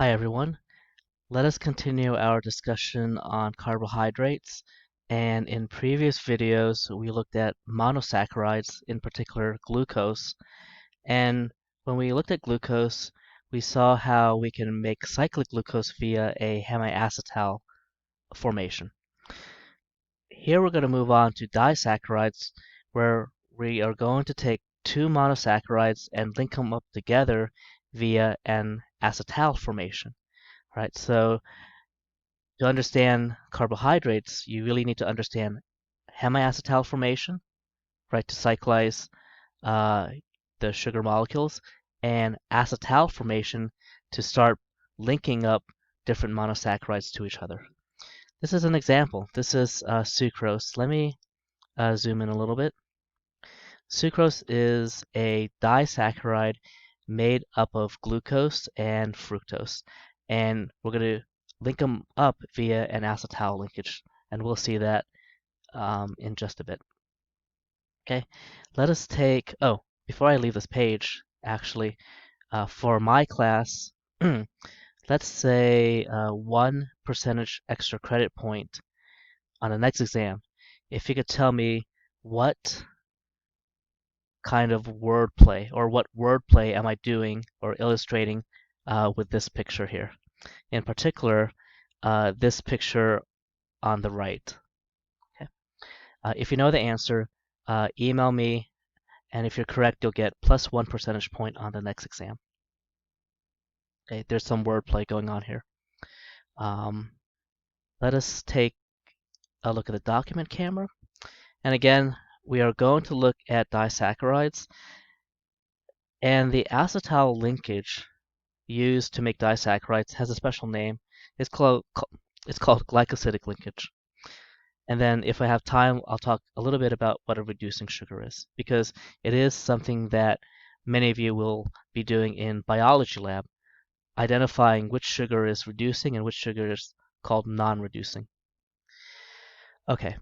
Hi everyone. Let us continue our discussion on carbohydrates. And in previous videos, we looked at monosaccharides, in particular glucose. And when we looked at glucose, we saw how we can make cyclic glucose via a hemiacetal formation. Here we're going to move on to disaccharides, where we are going to take two monosaccharides and link them up together via an acetal formation. Right, so to understand carbohydrates, you really need to understand hemiacetal formation, right, to cyclize uh, the sugar molecules, and acetal formation to start linking up different monosaccharides to each other. This is an example. This is sucrose. Let me zoom in a little bit. Sucrose is a disaccharide made up of glucose and fructose, and we're going to link them up via an acetal linkage, and we'll see that in just a bit. Okay, let us take, before I leave this page, actually, for my class, let's say 1% extra credit point on the next exam. If you could tell me what kind of wordplay or what wordplay am I doing or illustrating with this picture here. In particular, this picture on the right. Okay. If you know the answer, email me, and if you're correct, you'll get plus 1% point on the next exam. Okay, there's some wordplay going on here. Let us take a look at the document camera. And again, we are going to look at disaccharides. And the acetal linkage used to make disaccharides has a special name. It's called glycosidic linkage. And then if I have time, I'll talk a little bit about what a reducing sugar is, because it is something that many of you will be doing in biology lab, identifying which sugar is reducing and which sugar is called non-reducing. Okay,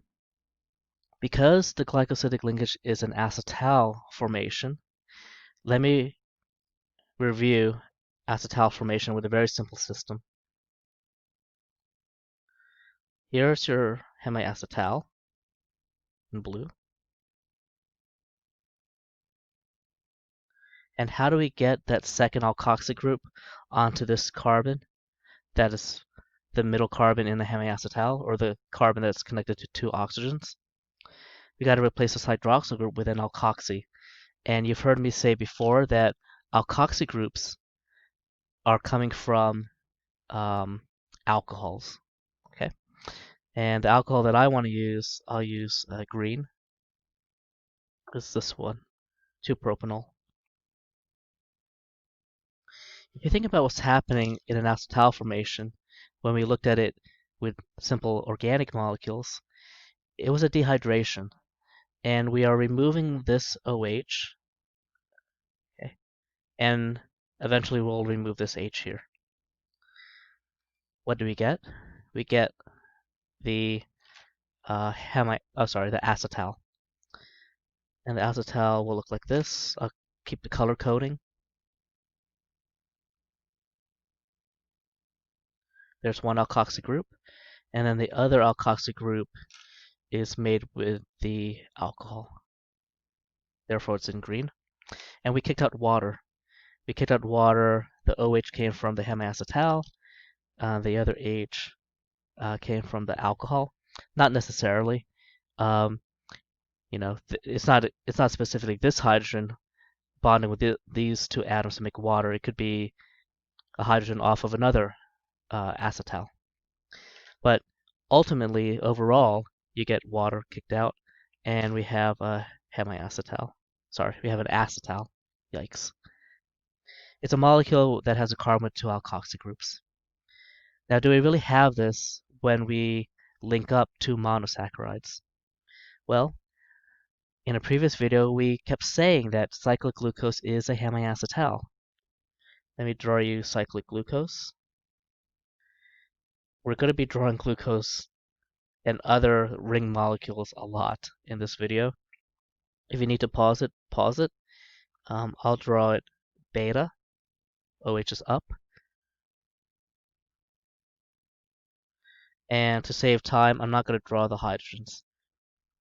because the glycosidic linkage is an acetal formation, let me review acetal formation with a very simple system. Here's your hemiacetal in blue. And how do we get that second alkoxy group onto this carbon that is the middle carbon in the hemiacetal, or the carbon that's connected to two oxygens? We got to replace this hydroxyl group with an alkoxy. And you've heard me say before that alkoxy groups are coming from alcohols. Okay, and the alcohol that I want to use, I'll use green. It's this one, 2-propanol. If you think about what's happening in an acetal formation, when we looked at it with simple organic molecules, it was a dehydration. And we are removing this OH, okay, and eventually we'll remove this H here. What do we get? We get the the acetal. And the acetal will look like this. I'll keep the color coding. There's one alkoxy group, and then the other alkoxy group is made with the alcohol. Therefore, it's in green. And we kicked out water. We kicked out water. The OH came from the hemiacetal. The other H came from the alcohol. Not necessarily. It's not specifically this hydrogen bonding with these two atoms to make water. It could be a hydrogen off of another acetal. But ultimately, overall, you get water kicked out, and we have a hemiacetal. Sorry, we have an acetal. Yikes. It's a molecule that has a carbon with two alkoxy groups. Now, do we really have this when we link up two monosaccharides? Well, in a previous video, we kept saying that cyclic glucose is a hemiacetal. Let me draw you cyclic glucose. We're going to be drawing glucose and other ring molecules a lot in this video. If you need to pause it, pause it. I'll draw it beta. OH is up. And to save time, I'm not going to draw the hydrogens.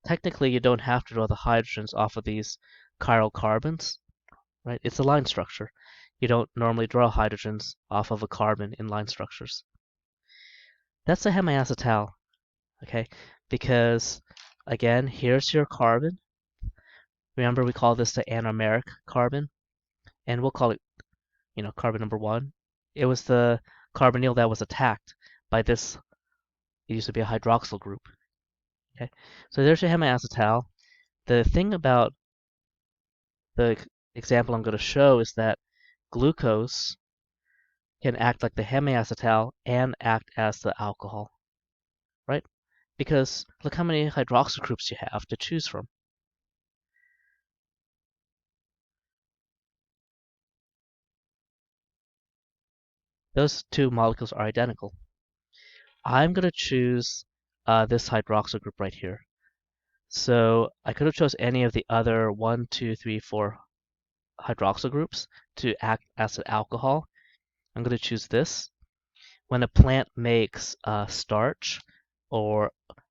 Technically, you don't have to draw the hydrogens off of these chiral carbons, right? It's a line structure. You don't normally draw hydrogens off of a carbon in line structures. That's a hemiacetal, okay? Because, again, here's your carbon. Remember, we call this the anomeric carbon, and we'll call it, carbon number 1. It was the carbonyl that was attacked by this. It used to be a hydroxyl group. Okay, so there's your hemiacetal. The thing about the example I'm going to show is that glucose can act like the hemiacetal and act as the alcohol, right? Because look how many hydroxyl groups you have to choose from. Those two molecules are identical. I'm going to choose this hydroxyl group right here. So I could have chose any of the other 1, 2, 3, 4 hydroxyl groups to act as an alcohol. I'm going to choose this. When a plant makes starch or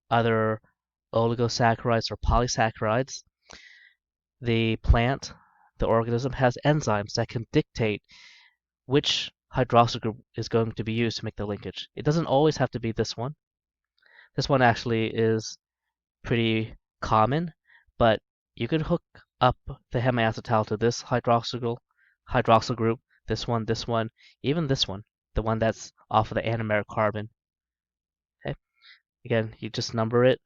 other oligosaccharides or polysaccharides, the plant, the organism, has enzymes that can dictate which hydroxyl group is going to be used to make the linkage. It doesn't always have to be this one. This one actually is pretty common, but you could hook up the hemiacetal to this hydroxyl group, this one, even this one, the one that's off of the anomeric carbon. Okay, again, you just number it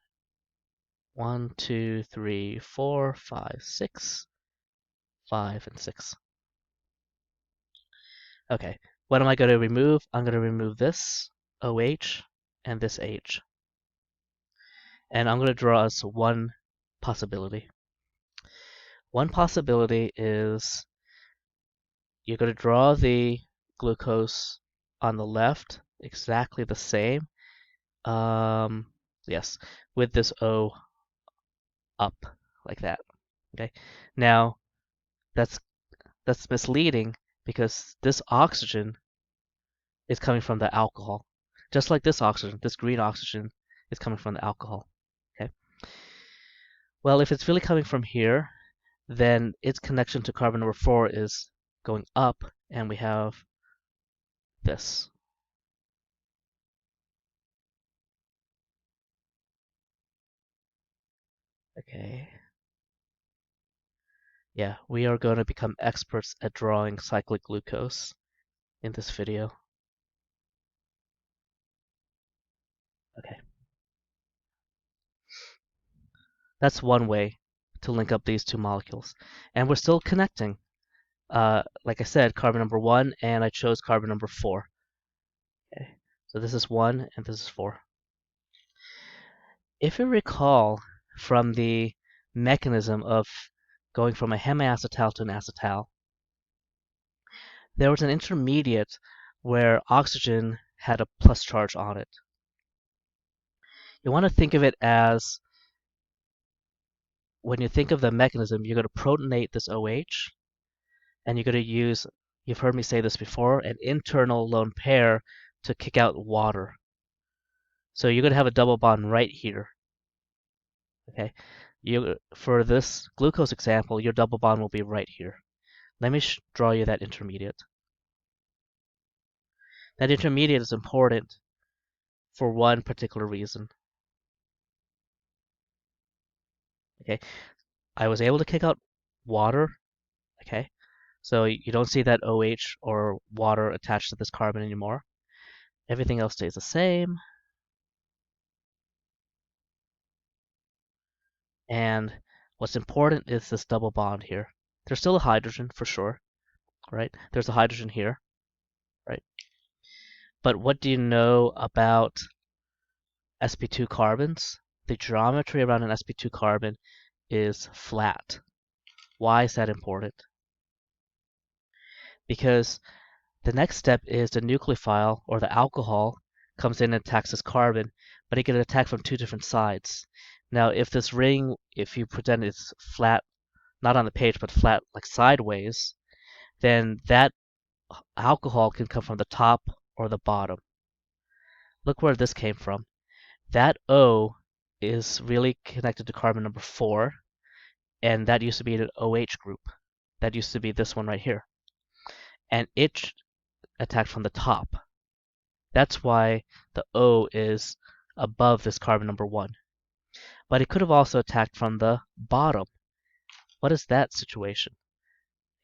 1, 2, 3, 4, 5, 6, 5, and 6. Okay, what am I going to remove? I'm going to remove this OH and this H. And I'm going to draw us one possibility. One possibility is you're going to draw the glucose on the left exactly the same. Yes, with this O up like that. Okay. Now that's misleading because this oxygen is coming from the alcohol. Just like this oxygen, this green oxygen is coming from the alcohol. Okay. Well, if it's really coming from here, then its connection to carbon number 4 is going up, and we have this. Okay. Yeah, we are going to become experts at drawing cyclic glucose in this video. Okay. That's one way to link up these two molecules. And we're still connecting. Like I said, carbon number 1, and I chose carbon number 4. Okay. So this is 1, and this is 4. If you recall from the mechanism of going from a hemiacetal to an acetal, there was an intermediate where oxygen had a plus charge on it. You want to think of it as, when you think of the mechanism, you're going to protonate this OH, and you're going to use, you've heard me say this before, an internal lone pair to kick out water. So you're going to have a double bond right here. Okay, for this glucose example, your double bond will be right here. Let me draw you that intermediate. That intermediate is important for one particular reason. Okay, I was able to kick out water. Okay, so you don't see that OH or water attached to this carbon anymore. Everything else stays the same. And what's important is this double bond here. There's still a hydrogen for sure, right? There's a hydrogen here, right? But what do you know about sp2 carbons? The geometry around an sp2 carbon is flat. Why is that important? Because the next step is the nucleophile, or the alcohol, comes in and attacks this carbon, but it can attack from two different sides. Now, if this ring, if you pretend it's flat, not on the page, but flat like sideways, then that alcohol can come from the top or the bottom. Look where this came from. That O is really connected to carbon number 4, and that used to be an OH group. That used to be this one right here. And it attacked from the top. That's why the O is above this carbon number 1. But it could have also attacked from the bottom. What is that situation?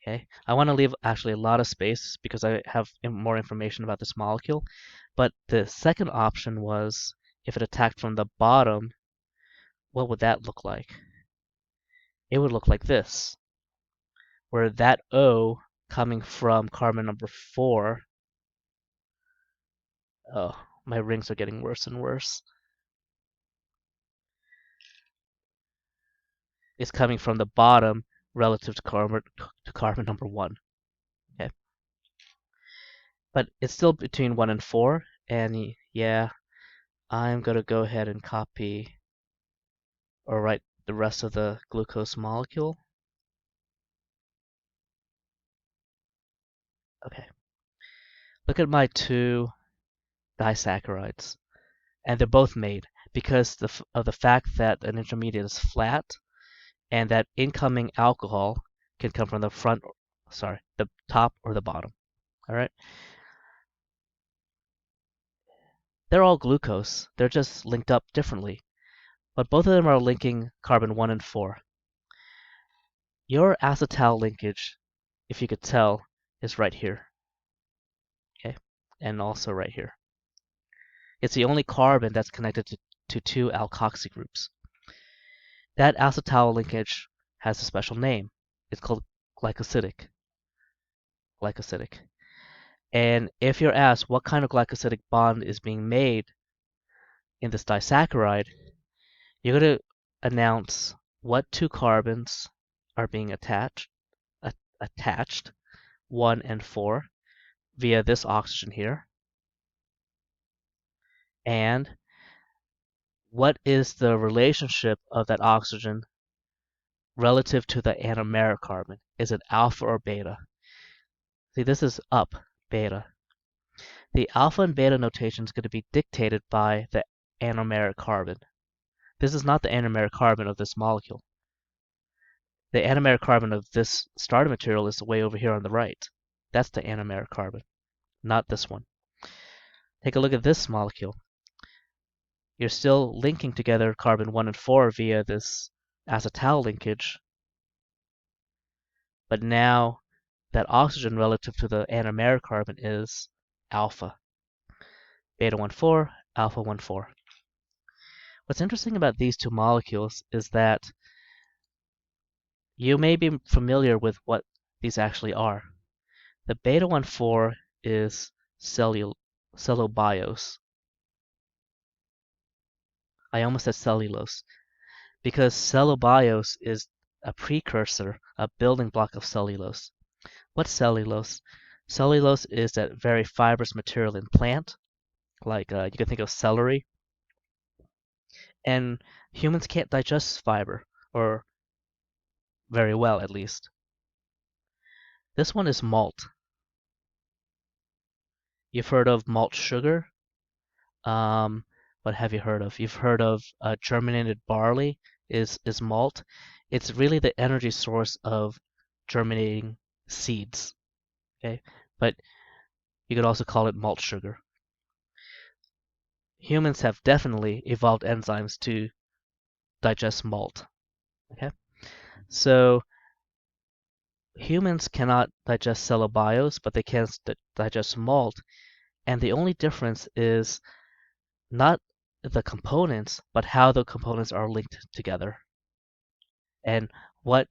Okay, I want to leave actually a lot of space because I have more information about this molecule. But the second option was if it attacked from the bottom, what would that look like? It would look like this, where that O coming from carbon number 4, oh, my rings are getting worse and worse, is coming from the bottom relative to carbon number 1. Okay, but it's still between 1 and 4, and yeah, I'm going to go ahead and copy or write the rest of the glucose molecule. Okay, look at my two disaccharides, and they're both made because of the fact that an intermediate is flat and that incoming alcohol can come from the top or the bottom. All right, they're all glucose. They're just linked up differently, but both of them are linking carbon 1 and 4. Your acetal linkage, if you could tell, is right here. Okay, and also right here. It's the only carbon that's connected to two alkoxy groups. That acetal linkage has a special name. It's called glycosidic. Glycosidic. And if you're asked what kind of glycosidic bond is being made in this disaccharide, you're going to announce what two carbons are being attached, 1 and 4, via this oxygen here, and what is the relationship of that oxygen relative to the anomeric carbon? Is it alpha or beta? See, this is up, beta. The alpha and beta notation is going to be dictated by the anomeric carbon. This is not the anomeric carbon of this molecule. The anomeric carbon of this starter material is way over here on the right. That's the anomeric carbon, not this one. Take a look at this molecule. You're still linking together carbon 1 and 4 via this acetal linkage, but now that oxygen relative to the anomeric carbon is alpha. Beta 1,4, alpha 1,4. What's interesting about these two molecules is that you may be familiar with what these actually are. The beta 1,4 is cellobiose. I almost said cellulose because cellobiose is a precursor, a building block of cellulose. What's cellulose? Cellulose is that very fibrous material in plant, like you can think of celery. And humans can't digest fiber, or very well at least. This one is malt. You've heard of malt sugar? What have you heard of? You've heard of germinated barley is malt. It's really the energy source of germinating seeds. Okay, but you could also call it malt sugar. Humans have definitely evolved enzymes to digest malt. Okay, so humans cannot digest cellobiose, but they can digest malt, and the only difference is not the components, but how the components are linked together. And what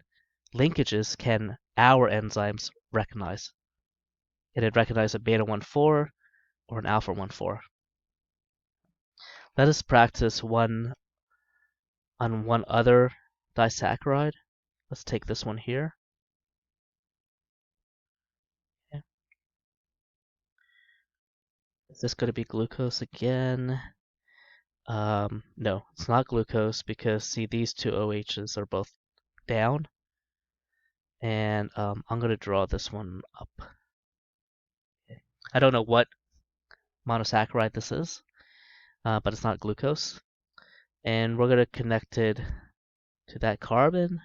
linkages can our enzymes recognize? Can it recognize a beta 1,4 or an alpha 1,4? Let us practice one on one other disaccharide. Let's take this one here. Okay. Is this going to be glucose again? No, it's not glucose because see these two OHs are both down. And I'm going to draw this one up. Okay. I don't know what monosaccharide this is. but it's not glucose. And we're going to connect it to that carbon,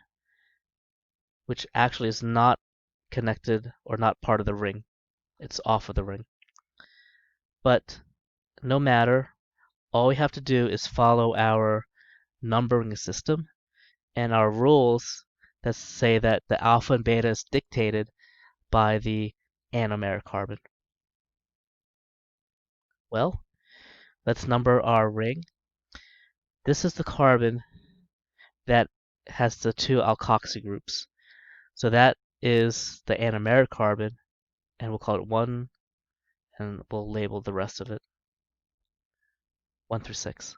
which actually is not connected or not part of the ring. It's off of the ring. But no matter, all we have to do is follow our numbering system and our rules that say that the alpha and beta is dictated by the anomeric carbon. Well, let's number our ring. This is the carbon that has the two alkoxy groups. So that is the anomeric carbon, and we'll call it 1, and we'll label the rest of it 1 through 6.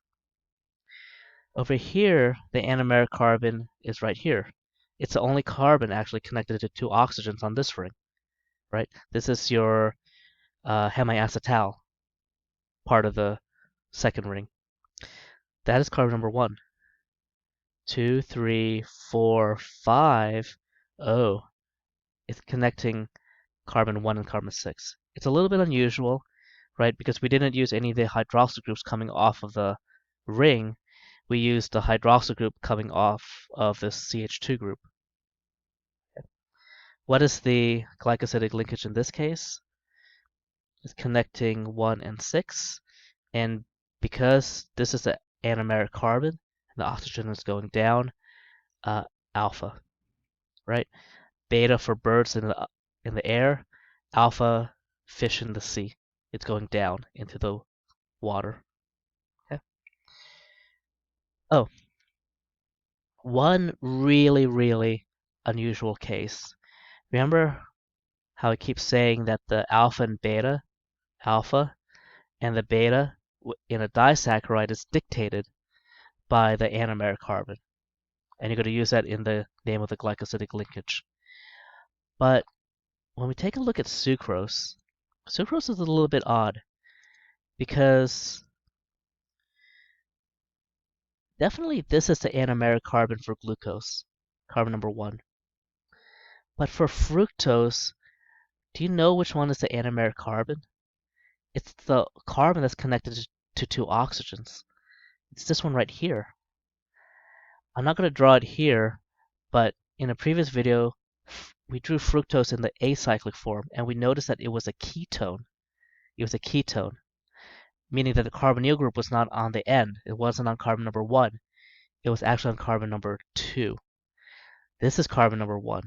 Over here, the anomeric carbon is right here. It's the only carbon actually connected to two oxygens on this ring, right? This is your hemiacetal, part of the second ring. That is carbon number 1. 2, 3, 4, 5. Oh, it's connecting carbon 1 and carbon 6. It's a little bit unusual, right? Because we didn't use any of the hydroxyl groups coming off of the ring. We used the hydroxyl group coming off of this CH2 group. What is the glycosidic linkage in this case? It's connecting 1 and 6. And because this is the anomeric carbon, and the oxygen is going down, alpha, right? Beta for birds in the air, alpha fish in the sea. It's going down into the water. Okay. Oh, one really, really unusual case. Remember how I keep saying that the alpha and beta, alpha and the beta in a disaccharide is dictated by the anomeric carbon. And you're going to use that in the name of the glycosidic linkage. But when we take a look at sucrose, sucrose is a little bit odd because definitely this is the anomeric carbon for glucose, carbon number 1. But for fructose, do you know which one is the anomeric carbon? It's the carbon that's connected to two oxygens. It's this one right here. I'm not going to draw it here, but in a previous video, we drew fructose in the acyclic form, and we noticed that it was a ketone. It was a ketone, meaning that the carbonyl group was not on the end. It wasn't on carbon number 1. It was actually on carbon number 2. This is carbon number 1.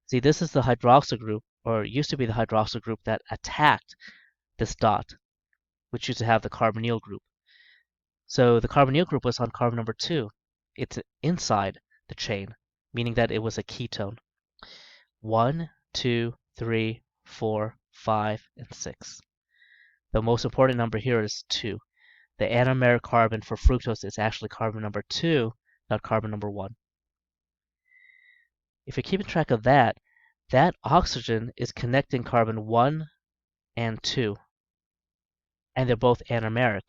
See, this is the hydroxyl group, or used to be the hydroxyl group that attacked this dot, which used to have the carbonyl group. So the carbonyl group was on carbon number 2. It's inside the chain, meaning that it was a ketone. 1, 2, 3, 4, 5, and 6. The most important number here is 2. The anomeric carbon for fructose is actually carbon number 2, not carbon number 1. If you're keeping track of that, that oxygen is connecting carbon 1 and 2, and they're both anomeric.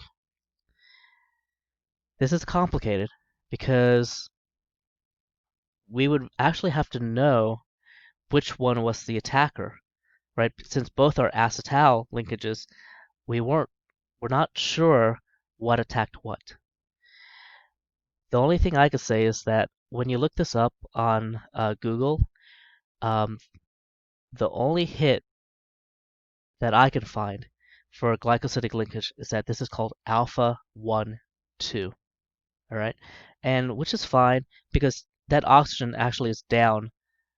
This is complicated because we would actually have to know which one was the attacker, right? Since both are acetal linkages, we're not sure what attacked what. The only thing I could say is that when you look this up on Google, the only hit that I can find for glycosidic linkage is that this is called alpha 1, 2. All right, and which is fine because that oxygen actually is down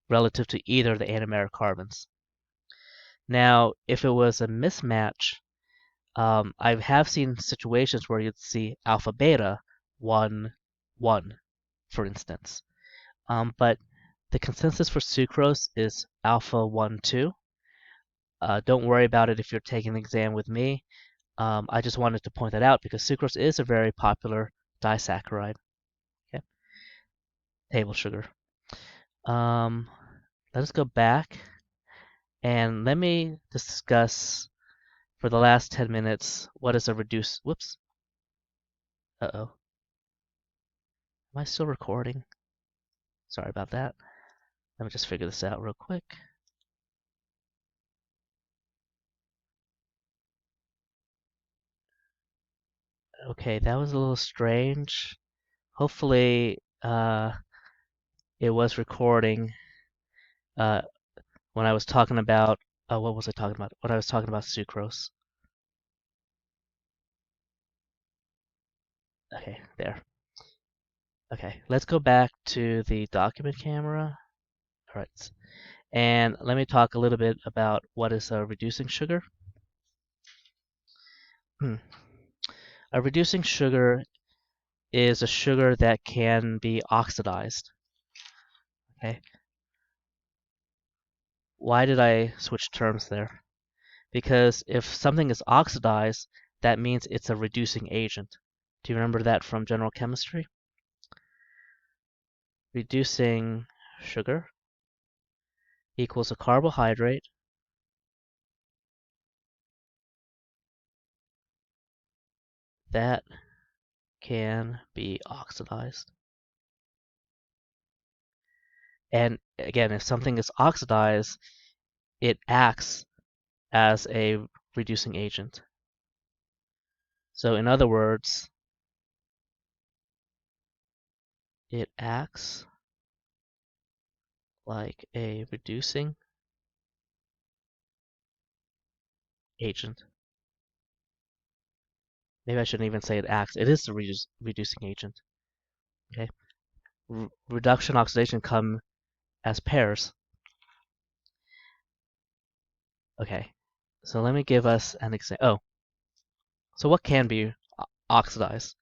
relative to either of the anomeric carbons. Now, if it was a mismatch, I have seen situations where you'd see alpha beta 1, 1, for instance. But the consensus for sucrose is alpha 1, 2. Don't worry about it if you're taking the exam with me. I just wanted to point that out because sucrose is a very popular disaccharide. Okay. Table sugar. Let us go back and let me discuss for the last 10 minutes what is a reduced, whoops. Uh-oh. Am I still recording? Sorry about that. Let me just figure this out real quick. Okay, that was a little strange. Hopefully, it was recording uh, when I was talking about, what was I talking about? When I was talking about sucrose. Okay, there. Okay, let's go back to the document camera. All right, and let me talk a little bit about what is a reducing sugar. A reducing sugar is a sugar that can be oxidized. Okay, why did I switch terms there? Because if something is oxidized, that means it's a reducing agent. Do you remember that from general chemistry? Reducing sugar equals a carbohydrate that can be oxidized. And again, if something is oxidized, it acts as a reducing agent. So in other words, it acts like a reducing agent. Maybe I shouldn't even say it acts. It is the reducing agent. Okay. Reduction oxidation come as pairs. Okay. So let me give us an example. Oh, so what can be oxidized?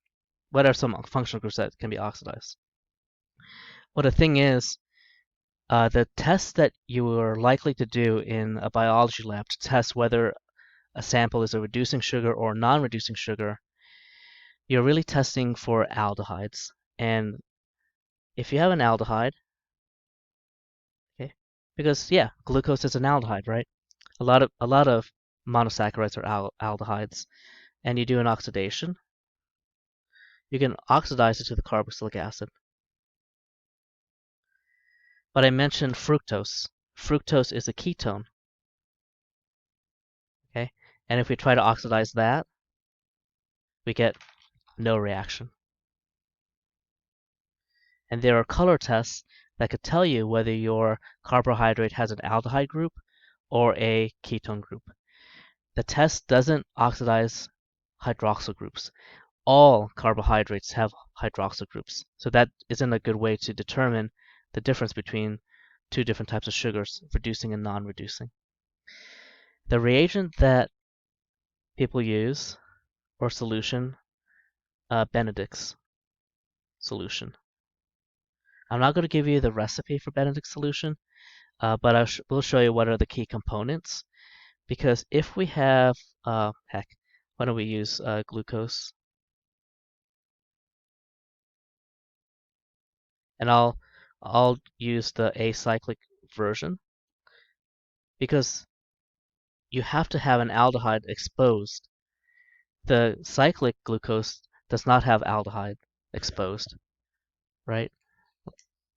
What are some functional groups that can be oxidized? Well, the thing is, the test that you are likely to do in a biology lab to test whether a sample is a reducing sugar or non-reducing sugar, you're really testing for aldehydes. And if you have an aldehyde, okay, because yeah, glucose is an aldehyde, right? A lot of monosaccharides are aldehydes, and you do an oxidation, you can oxidize it to the carboxylic acid. But I mentioned fructose. Fructose is a ketone, okay? And if we try to oxidize that, we get no reaction. And there are color tests that could tell you whether your carbohydrate has an aldehyde group or a ketone group. The test doesn't oxidize hydroxyl groups. All carbohydrates have hydroxyl groups. So that isn't a good way to determine the difference between two different types of sugars, reducing and non-reducing. The reagent that people use, or solution, Benedict's solution. I'm not going to give you the recipe for Benedict's solution, but we'll show you what are the key components. Because if we have, heck, why don't we use glucose? And I'll use the acyclic version because you have to have an aldehyde exposed. The cyclic glucose does not have aldehyde exposed, right?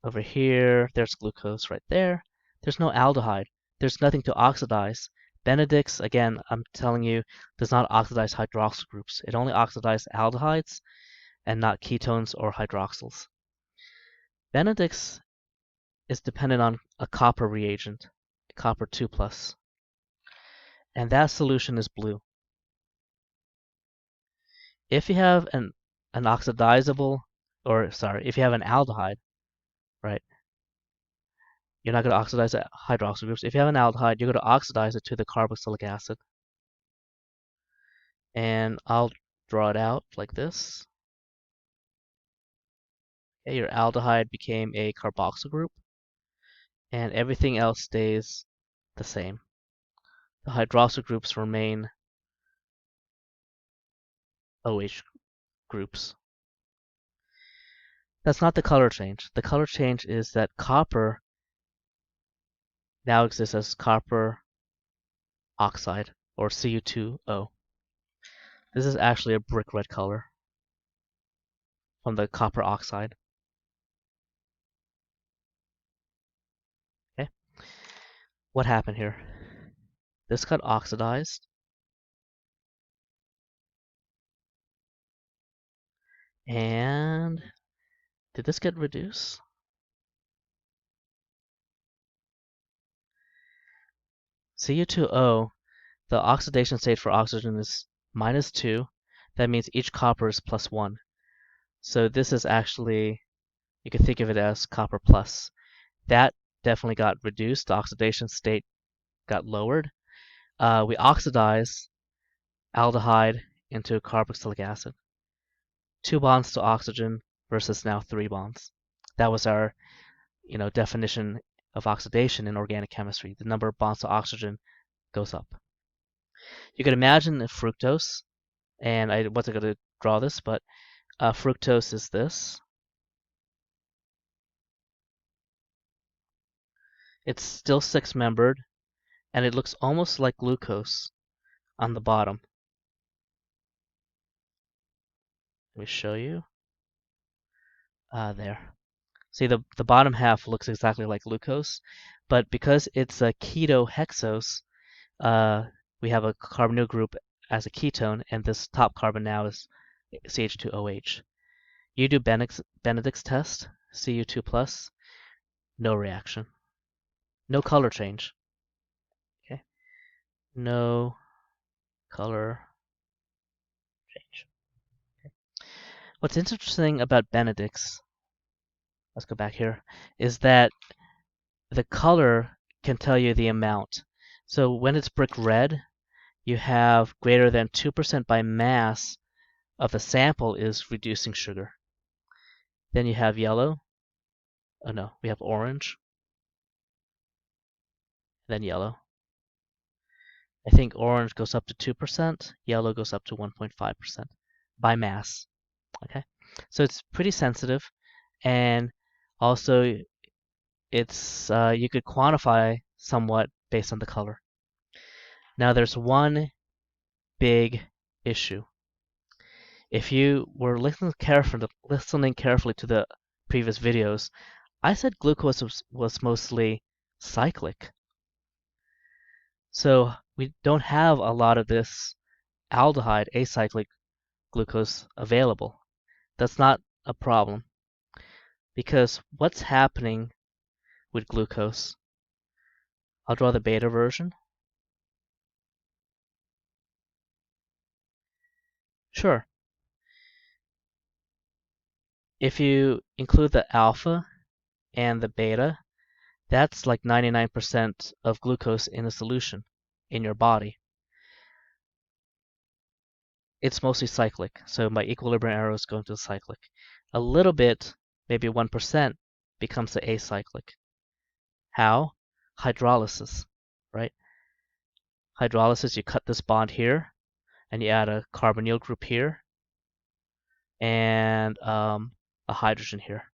Over here, there's glucose right there. There's no aldehyde. There's nothing to oxidize. Benedict's, again, I'm telling you, does not oxidize hydroxyl groups. It only oxidizes aldehydes and not ketones or hydroxyls. Benedict's is dependent on a copper reagent, copper 2+, and that solution is blue. If you have an oxidizable, or sorry, if you have an aldehyde, right, you're not going to oxidize the hydroxyl groups. If you have an aldehyde, you're going to oxidize it to the carboxylic acid. And I'll draw it out like this. Okay, your aldehyde became a carboxyl group, and everything else stays the same. The hydroxyl groups remain OH groups. That's not the color change. The color change is that copper now exists as copper oxide, or Cu2O. This is actually a brick red color from the copper oxide. Okay, what happened here? This got oxidized, And did this get reduced? Cu2O, the oxidation state for oxygen is -2. That means each copper is +1. So this is actually, you can think of it as copper plus. That definitely got reduced. The oxidation state got lowered. We oxidize aldehyde into carboxylic acid. 2 bonds to oxygen versus now 3 bonds. That was our, definition of oxidation in organic chemistry. The number of bonds to oxygen goes up. You can imagine if fructose, and I wasn't going to draw this, but fructose is this. It's still 6-membered, and it looks almost like glucose on the bottom. Let me show you. There. See, the bottom half looks exactly like glucose, but because it's a ketohexose, we have a carbonyl group as a ketone, and this top carbon now is CH2OH. You do Benedict's test, Cu2 plus, no reaction. No color change. Okay, no color change. Okay. What's interesting about Benedict's, let's go back here, is that the color can tell you the amount. So when it's brick red, you have greater than 2% by mass of the sample is reducing sugar. Then you have yellow. Oh no, we have orange. Then yellow. I think orange goes up to 2%, yellow goes up to 1.5% by mass. Okay, so it's pretty sensitive, and also it's you could quantify somewhat based on the color. Now there's one big issue. If you were listening carefully to the previous videos, I said glucose was mostly cyclic. So we don't have a lot of this aldehyde acyclic glucose available. That's not a problem, because what's happening with glucose? I'll draw the beta version. Sure. If you include the alpha and the beta, that's like 99% of glucose in a solution in your body. It's mostly cyclic, so my equilibrium arrow is going to the cyclic. A little bit, maybe 1%, becomes the acyclic. How? Hydrolysis, right? Hydrolysis, you cut this bond here, and you add a carbonyl group here, and a hydrogen here.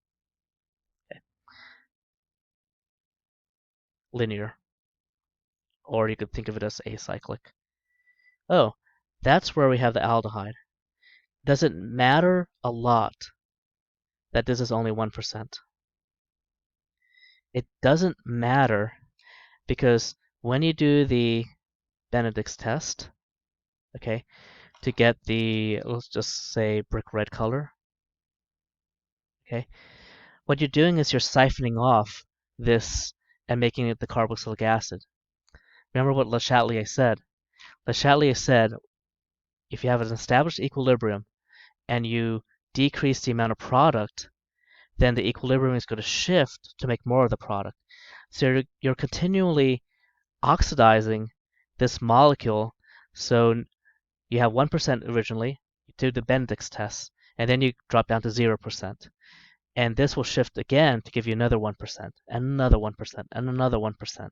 Okay. Linear, or you could think of it as acyclic. Oh, that's where we have the aldehyde. Does it matter a lot that this is only 1%? It doesn't matter, because when you do the Benedict's test, okay, to get the, let's just say, brick red color, okay, what you're doing is you're siphoning off this and making it the carboxylic acid. Remember what Le Chatelier said? Le Chatelier said, if you have an established equilibrium and you decrease the amount of product, then the equilibrium is going to shift to make more of the product. So you're continually oxidizing this molecule. So you have 1% originally, you do the Benedict's test, and then you drop down to 0%. And this will shift again to give you another 1%, and another 1%, and another 1%.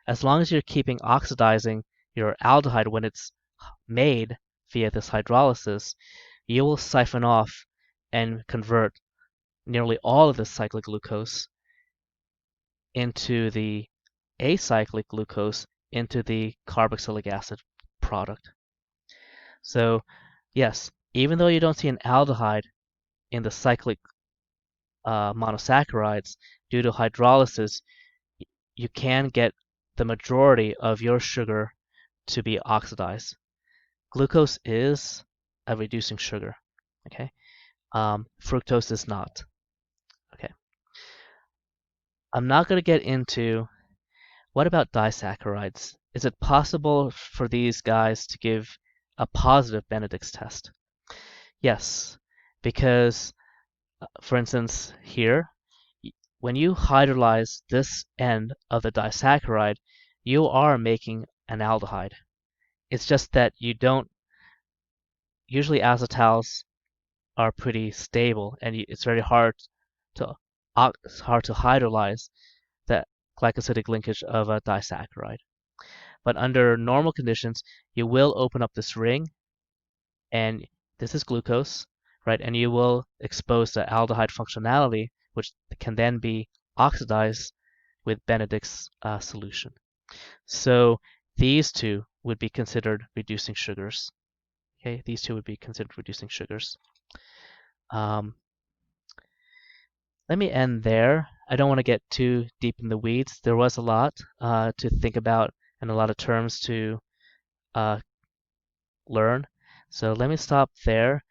As long as you're keeping oxidizing your aldehyde when it's made via this hydrolysis, you will siphon off and convert nearly all of the cyclic glucose into the acyclic glucose into the carboxylic acid product. So yes, even though you don't see an aldehyde in the cyclic monosaccharides, due to hydrolysis, you can get the majority of your sugar to be oxidized. Glucose is a reducing sugar, okay? Fructose is not. Okay. I'm not going to get into what about disaccharides? Is it possible for these guys to give a positive Benedict's test? Yes, because for instance here, when you hydrolyze this end of the disaccharide, you are making an aldehyde. It's just that you don't, usually acetals are pretty stable and it's very to hard to hydrolyze the glycosidic linkage of a disaccharide. But under normal conditions, you will open up this ring, and this is glucose, right? And you will expose the aldehyde functionality, which can then be oxidized with Benedict's solution. So these two would be considered reducing sugars. Okay, these two would be considered reducing sugars. Let me end there. I don't want to get too deep in the weeds. There was a lot to think about and a lot of terms to learn. So let me stop there.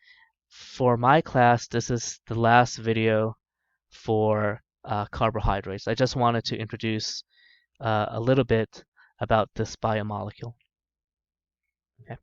For my class, this is the last video for carbohydrates. I just wanted to introduce a little bit about this biomolecule. Okay.